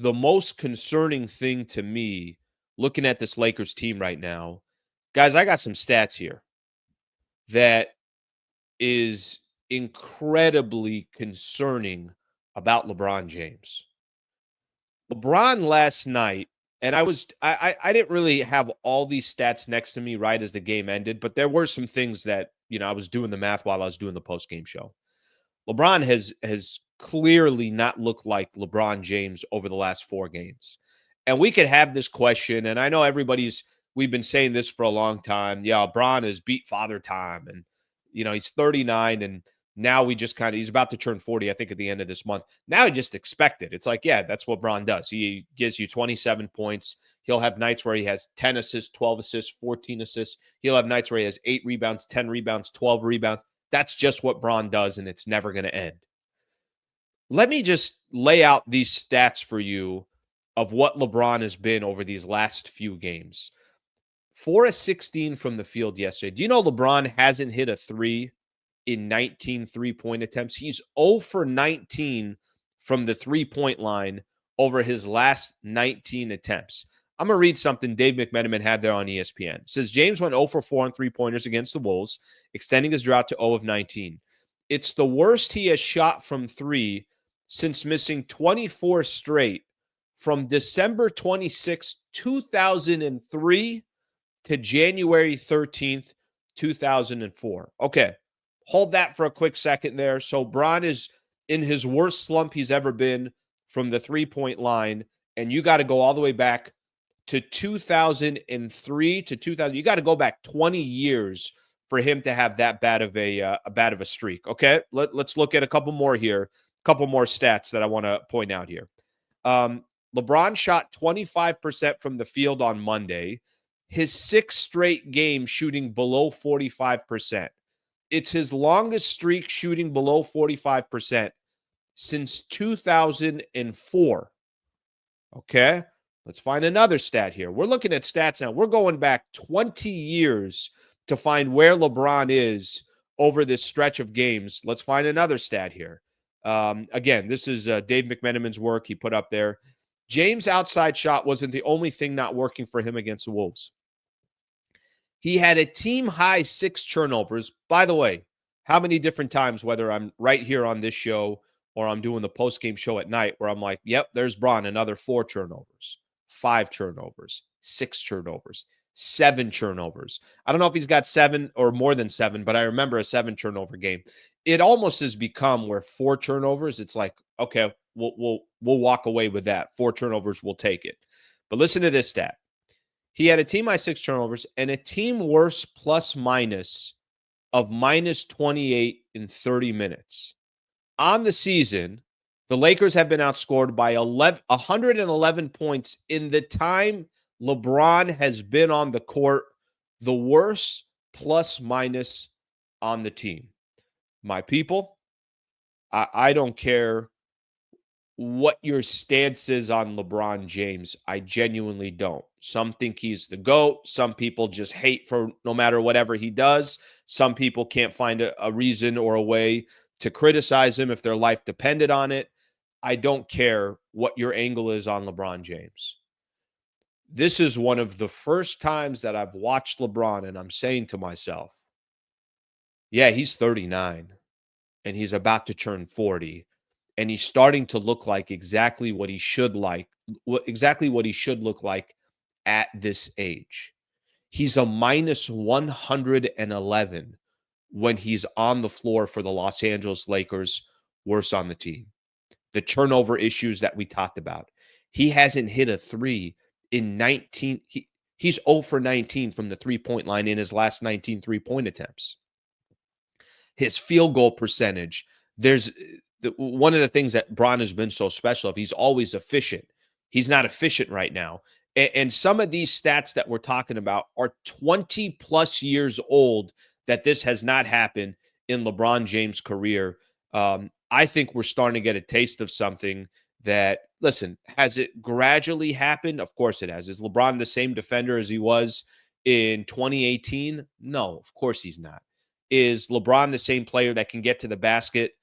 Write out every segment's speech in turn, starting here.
the most concerning thing to me looking at this Lakers team right now, guys, I got some stats here that is incredibly concerning about LeBron James. LeBron last night, and I didn't really have all these stats next to me right as the game ended, but there were some things that, I was doing the math while I was doing the post-game show. LeBron has clearly not looked like LeBron James over the last 4 games. And we could have this question, and I know we've been saying this for a long time. Yeah, LeBron has beat father time, and he's 39, and now he's about to turn 40, I think, at the end of this month. Now he just expect it. It's like, yeah, that's what Bron does. He gives you 27 points. He'll have nights where he has 10 assists, 12 assists, 14 assists. He'll have nights where he has 8 rebounds, 10 rebounds, 12 rebounds. That's just what Bron does, and it's never going to end. Let me just lay out these stats for you of what LeBron has been over these last few games. 4 of 16 from the field yesterday. Do you know LeBron hasn't hit a 3 in 19 three-point attempts? He's 0 for 19 from the three-point line over his last 19 attempts. I'm going to read something Dave McMenamin had there on ESPN. It says, James went 0 for 4 on three-pointers against the Wolves, extending his drought to 0 of 19. It's the worst he has shot from 3 since missing 24 straight from December 26, 2003 to January 13th, 2004. Okay, hold that for a quick second there. So Bron is in his worst slump he's ever been from the three-point line, and you got to go all the way back to 2003 to 2000. You got to go back 20 years for him to have that bad of a streak. Okay, let's look at a couple more here, a couple more stats that I want to point out here. LeBron shot 25% from the field on Monday. His 6th straight game shooting below 45%. It's his longest streak shooting below 45% since 2004. Okay, let's find another stat here. We're looking at stats now. We're going back 20 years to find where LeBron is over this stretch of games. Let's find another stat here. Again, this is Dave McMenamin's work he put up there. James' outside shot wasn't the only thing not working for him against the Wolves. He had a team-high 6 turnovers. By the way, how many different times, whether I'm right here on this show or I'm doing the post-game show at night, where I'm like, yep, there's Bron, another 4 turnovers, 5 turnovers, 6 turnovers, 7 turnovers. I don't know if he's got 7 or more than 7, but I remember a 7 turnover game. It almost has become where 4 turnovers, it's like, okay, we'll walk away with that. 4 turnovers, we'll take it. But listen to this stat. He had a team-high 6 turnovers and a team worst plus-minus of minus 28 in 30 minutes. On the season, the Lakers have been outscored by 111 points in the time LeBron has been on the court, the worst plus-minus on the team. My people, I don't care what your stance is on LeBron James. I genuinely don't. Some think he's the GOAT. Some people just hate for no matter whatever he does. Some people can't find a reason or a way to criticize him if their life depended on it. I don't care what your angle is on LeBron James. This is one of the first times that I've watched LeBron, and I'm saying to myself, yeah, he's 39, and he's about to turn 40. And he's starting to look like exactly what he should look like at this age. He's a minus 111 when he's on the floor for the Los Angeles Lakers, worse on the team. The turnover issues that we talked about. He hasn't hit a 3 in 19. He's 0 for 19 from the three-point line in his last 19 three-point attempts. His field goal percentage, one of the things that Bron has been so special of, he's always efficient. He's not efficient right now. And some of these stats that we're talking about are 20 plus years old that this has not happened in LeBron James' career. I think we're starting to get a taste of something that, listen, has it gradually happened? Of course it has. Is LeBron the same defender as he was in 2018? No, of course he's not. Is LeBron the same player that can get to the basket?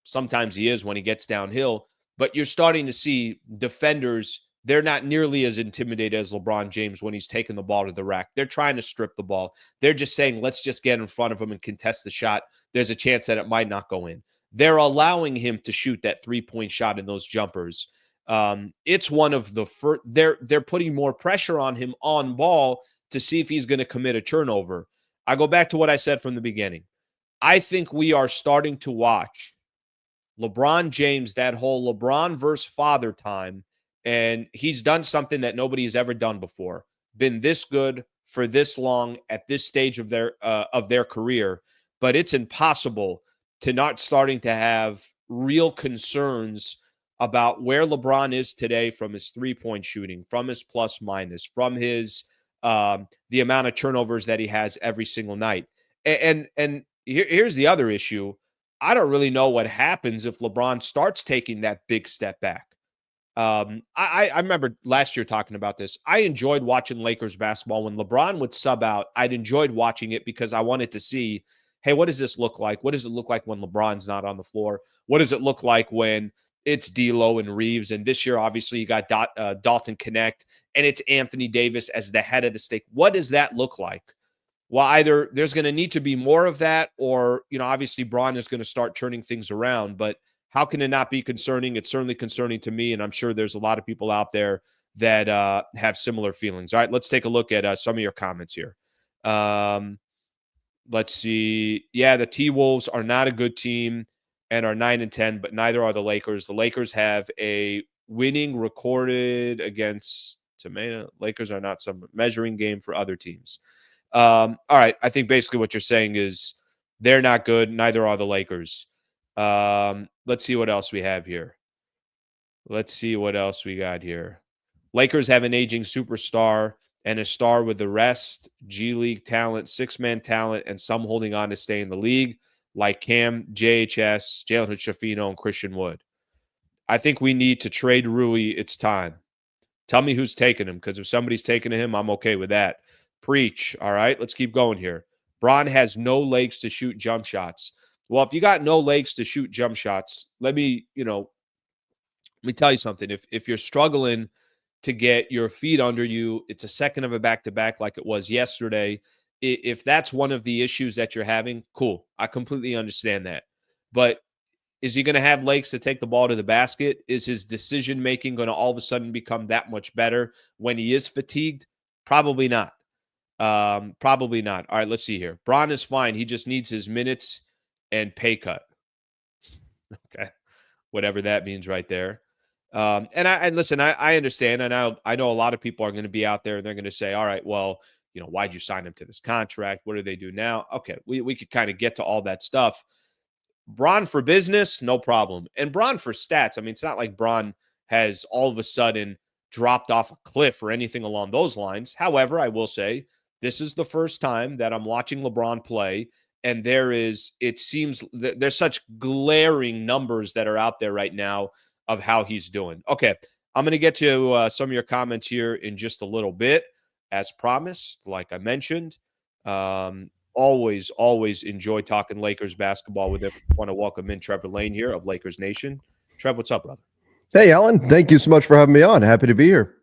Sometimes he is when he gets downhill. but you're starting to see defenders, they're not nearly as intimidated as LeBron James when he's taking the ball to the rack. They're trying to strip the ball. They're just saying, let's just get in front of him and contest the shot. There's a chance that it might not go in. They're allowing him to shoot that three-point shot in those jumpers. It's one of the first, they're putting more pressure on him on ball to see if he's going to commit a turnover. I go back to what I said from the beginning. I think we are starting to watch LeBron James, that whole LeBron versus father time, and he's done something that nobody's ever done before. Been this good for this long at this stage of their career, but it's impossible to not starting to have real concerns about where LeBron is today from his three-point shooting, from his plus minus, from his the amount of turnovers that he has every single night. And here's the other issue. I don't really know what happens if LeBron starts taking that big step back. I remember last year talking about this. I enjoyed watching Lakers basketball. When LeBron would sub out, I'd enjoyed watching it because I wanted to see, hey, what does this look like? What does it look like when LeBron's not on the floor? What does it look like when it's D'Lo and Reeves? And this year, obviously, you got Dalton Connect, and it's Anthony Davis as the head of the stake. What does that look like? Well, either there's going to need to be more of that, or, obviously Braun is going to start turning things around. But how can it not be concerning? It's certainly concerning to me, and I'm sure there's a lot of people out there that have similar feelings. All right, let's take a look at some of your comments here. Let's see. Yeah, the T-Wolves are not a good team and are 9-10, but neither are the Lakers. The Lakers have a winning recorded against Tomato. Lakers are not some measuring game for other teams. All right. I think basically what you're saying is they're not good. Neither are the Lakers. Let's see what else we have here. Let's see what else we got here. Lakers have an aging superstar and a star with the rest, G League talent, six-man talent, and some holding on to stay in the league, like Cam, JHS, Jalen Hood-Schifino, and Christian Wood. I think we need to trade Rui. It's time. Tell me who's taking him, because if somebody's taking him, I'm okay with that. Preach. All right, let's keep going here. Braun has no legs to shoot jump shots. Well, if you got no legs to shoot jump shots, let me tell you something. If you're struggling to get your feet under you, it's a second of a back-to-back like it was yesterday. If that's one of the issues that you're having, cool. I completely understand that. But is he going to have legs to take the ball to the basket? Is his decision-making going to all of a sudden become that much better when he is fatigued? Probably not. Probably not. All right, let's see here. Braun is fine. He just needs his minutes and pay cut. Okay. Whatever that means right there. And listen, I understand. And I know a lot of people are going to be out there and they're going to say, all right, well, why'd you sign him to this contract? What do they do now? Okay. We could kind of get to all that stuff. Braun for business, no problem. And Braun for stats. I mean, it's not like Braun has all of a sudden dropped off a cliff or anything along those lines. However, I will say this is the first time that I'm watching LeBron play, and it seems that there's such glaring numbers that are out there right now of how he's doing. Okay, I'm going to get to some of your comments here in just a little bit. As promised, like I mentioned, always enjoy talking Lakers basketball with them. I want to welcome in Trevor Lane here of Lakers Nation. Trev, what's up, brother? Hey, Alan. Thank you so much for having me on. Happy to be here.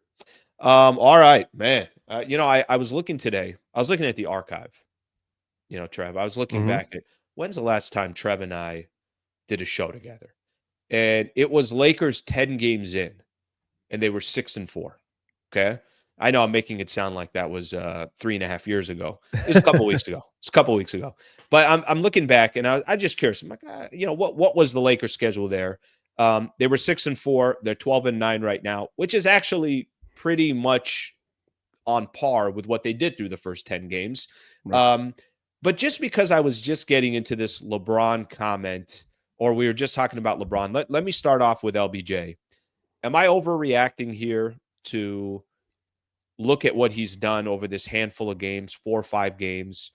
All right, man. I was looking today. I was looking at the archive. Trev, I was looking back at when's the last time Trev and I did a show together? And it was Lakers 10 games in, and they were 6-4. Okay. I know I'm making it sound like that was 3.5 years ago. It's a couple weeks ago. It's a couple weeks ago. But I'm looking back, and I'm just curious. I'm like, what was the Lakers schedule there? They were 6-4. They're 12-9 right now, which is actually pretty much on par with what they did through the first 10 games. Right. But just because I was just getting into this LeBron comment, or we were just talking about LeBron, let me start off with LBJ. Am I overreacting here to look at what he's done over this handful of games, 4 or 5 games?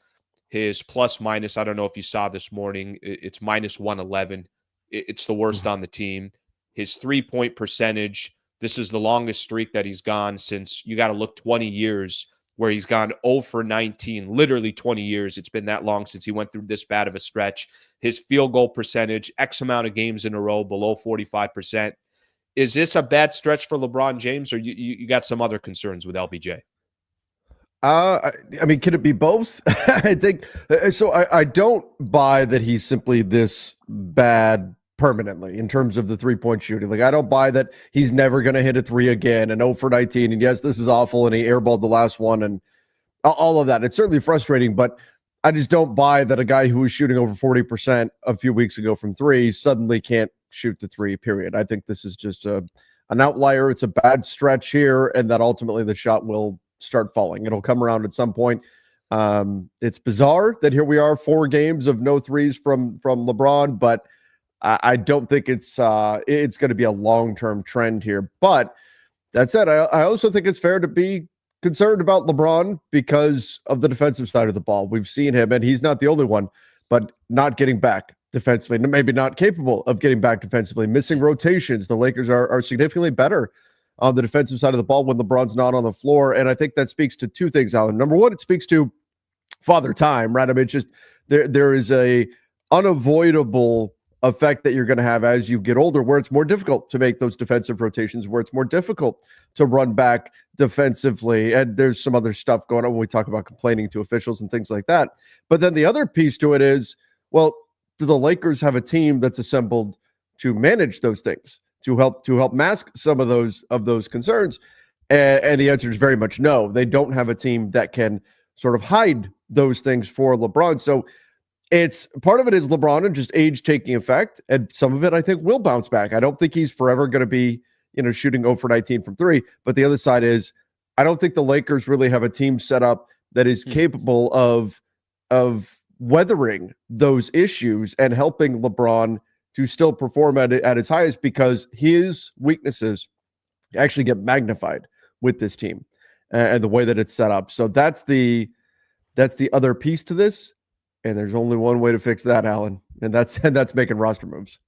His plus minus, I don't know if you saw this morning, it's minus 111. It's the worst on the team. His 3-point percentage, this is the longest streak that he's gone since, you got to look 20 years, where he's gone 0 for 19, literally 20 years. It's been that long since he went through this bad of a stretch. His field goal percentage, X amount of games in a row, below 45%. Is this a bad stretch for LeBron James, or you got some other concerns with LBJ? I mean, can it be both? I think so. I don't buy that he's simply this bad permanently in terms of the 3-point shooting. Like, I don't buy that he's never going to hit a three again and 0 for 19. And yes, this is awful. And he airballed the last one and all of that. It's certainly frustrating, but I just don't buy that a guy who was shooting over 40% a few weeks ago from three suddenly can't shoot the three, period. I think this is just an outlier. It's a bad stretch here, and that ultimately the shot will start falling. It'll come around at some point. It's bizarre that here we are, 4 games of no threes from LeBron, but I don't think it's going to be a long-term trend here. But that said, I also think it's fair to be concerned about LeBron because of the defensive side of the ball. We've seen him, and he's not the only one, but not getting back defensively, maybe not capable of getting back defensively, missing rotations. The Lakers are significantly better on the defensive side of the ball when LeBron's not on the floor. And I think that speaks to 2 things, Alan. Number one, it speaks to father time, right? I mean, it's just there is a unavoidable effect that you're going to have as you get older, where it's more difficult to make those defensive rotations, where it's more difficult to run back defensively. And there's some other stuff going on when we talk about complaining to officials and things like that. But then the other piece to it is, well, do the Lakers have a team that's assembled to manage those things, to help mask some of those concerns? And the answer is very much no. They don't have a team that can sort of hide those things for LeBron. So it's part of it is LeBron and just age taking effect, and some of it I think will bounce back. I don't think he's forever going to be, shooting 0 for 19 from three. But the other side is I don't think the Lakers really have a team set up that is capable of weathering those issues and helping LeBron to still perform at his highest, because his weaknesses actually get magnified with this team and the way that it's set up. So that's the other piece to this. And there's only one way to fix that, Alan, and that's making roster moves.